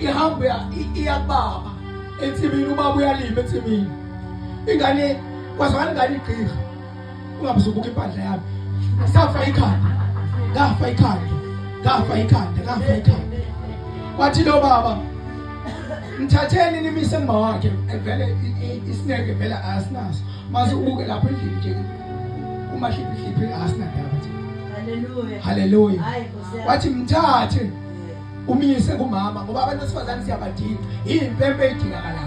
ihamba iyakubaba ensimini, ubaba uyalima ensimini. Ingane kwazakala ingane igqira, ungabuzubuka impahla yami, safa ikhanda, ngafa ikhanda. Wathi lo baba, mthatheni nimise nguma wakhe, vele isineke vele asinaso, maze ubuke lapho endlini nje umahliphi asinayo bathi. Haleluya. Wathi mthathe umise kumama, ngoba abantu besifazane siyabadinga, impempe edingakalayo.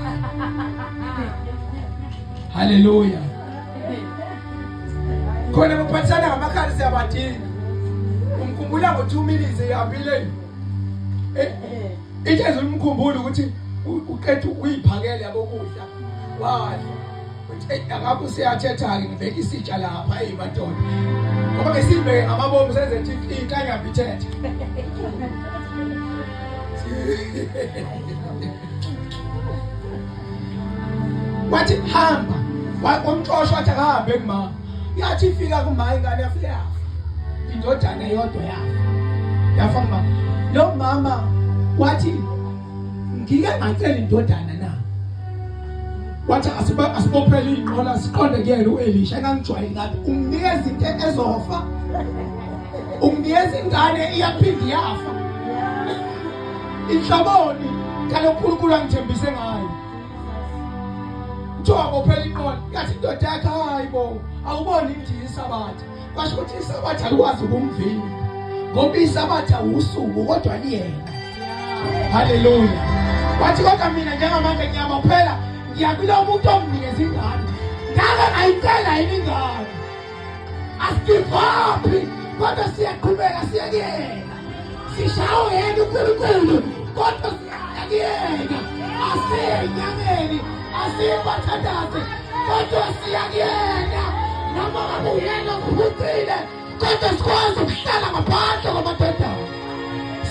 Haleluya. Khona ngiphathana ngamakhali siyabadinga. Umkhumbula ngo2 minutes yahambile. Ithezwe umkhumbulo ukuthi uqethe uyiphakele yabo kudla. Wadla. Uthi ngapho siyathetha ke ngibeka isitsha lapha madoda. Ngoba besibeke ngamabomu senze inkanya mbithethe. Wathi hamba, wamxoshwa wathi akahambe kuma. Yathi ifika kuma ingane yafika yafa. Indodana yodwa yafa kuma. Lo mama wathi ngike ngacela indodana na. Wathi asibophela iqola siqonde kuyena uElisha engangijwayele ngathi unginikeza into ezofa. Unginikeza ingane iyaphindi yafa. Inhlaboni kaloku uNkulunkulu angithembise ngayo. Kuthiwa bophela iqola, yathi indoda yakhe hayibo awuboni nje isabatha. Kwasho ukuthi isabatha alukwazi ukumvimba. Ngoba isabatha usuku kodwa liyena. Haleluya. Wathi kodwa mina njengamanje ngiyabophela ngiyabila umuntu omnikeza ingane. Ngake ngayicela yini ingane. Asivapi kodwa siyaqhubeka siyakuyena. Sishawo yena uNkulunkulu kodwa siyakuyena. Asiyenyameni, asiphathandaze kodwa siyakuyena. Noma ngabuyena ngikucile kodwa sikwazi ukuhlala ngaphandle kwamadodana.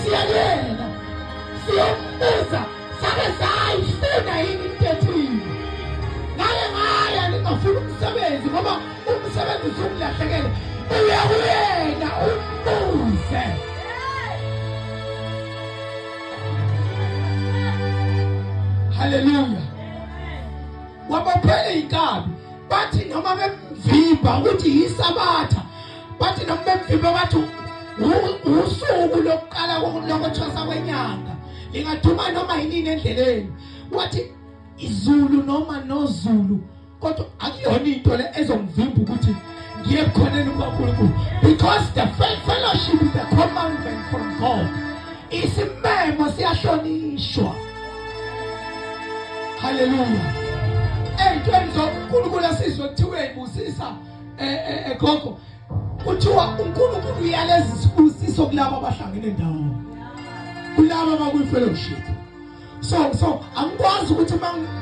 Siyakuyena. Siyambuza sake sayifuna yini into ethile. Ngaya ningafuna umsebenzi ngoba umsebenzi usunglahlekele. Uyakuyena umbuze. Haleluya. Wabophela inkabi. Bathi noma bemvimba ukuthi isabatha. Bathi noma bemvimba bathi usuku lokuqala lokuthosa kwenyanga. Ingathuma noma yini endleleni. Wathi izulu noma nozulu kodwa akuyona into le ezongivimba ukuthi ngiye ekhoneni kuNkulunkulu, because the fellowship is the commandment from God. Isimemo siyahlonishwa. Haleluya. Ey'ntweni zoNkulunkulu asizwe kuthiwe ibusisa gogo. Kuthiwa uNkulunkulu uyaleza isibusiso kulabo abahlangene ndawonye. Kulabo abakwi-fellowship. So angikwazi ukuthi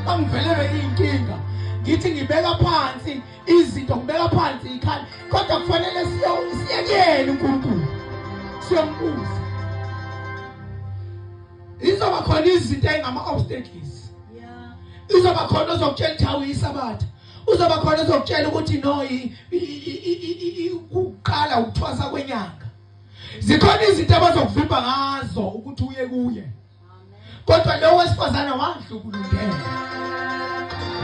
bangivelele inkinga ngithi ngibeka phansi izinto, ngibeka phansi ikhaya, kodwa kufanele siyekele uNkulunkulu siyambuza. Izoba khona izinto ezingama-obstacles. Izoba khona ozokutshela ukuthi awuyisabatha. Uzoba khona ozokutshela ukuthi no ukuqala ukuthwasa kwenyanga. Zikhona izinto abazokuvimba ngazo ukuthi uye kuye. Kodwa lo wesifazana wadlukulundela.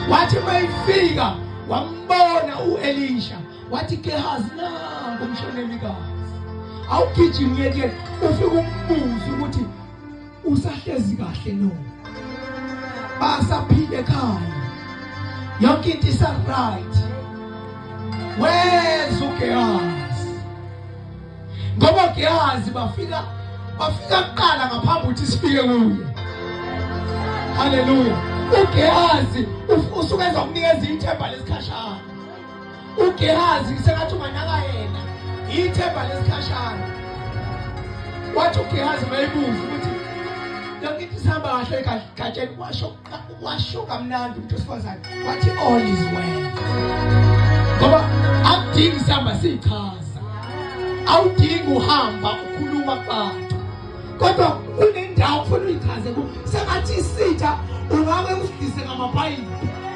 Wathi mayifika wambona uElisha. Wathi Gehazi nangu umshonemikazi. Awugijimi yeke ufike umbuzo ukuthi usahlezi kahle no. Basaphile ekhaya. Yonke into is right. Where's uGehazi? Ngoba Gehazi bafika kuqala ngaphambi ukuthi sifike kuye. Haleluya. uGehazi usukenza ukunikeza ithemba lesikhashana. uGehazi sengathi unganaka yena ithemba lesikhashana. Wathi uGehazi mayibuza ukuthi yonke into isihamba kahle egatsheni, washo kamnandi umuntu wesifazane. Wathi all is well. Ngoba akudingi isihamba sichaza, awudingi uhamba ukhuluma kubantu, kodwa kunendawo ufuna uyichaze. Sengathi isitha ungake usidise ngamabhayibheli.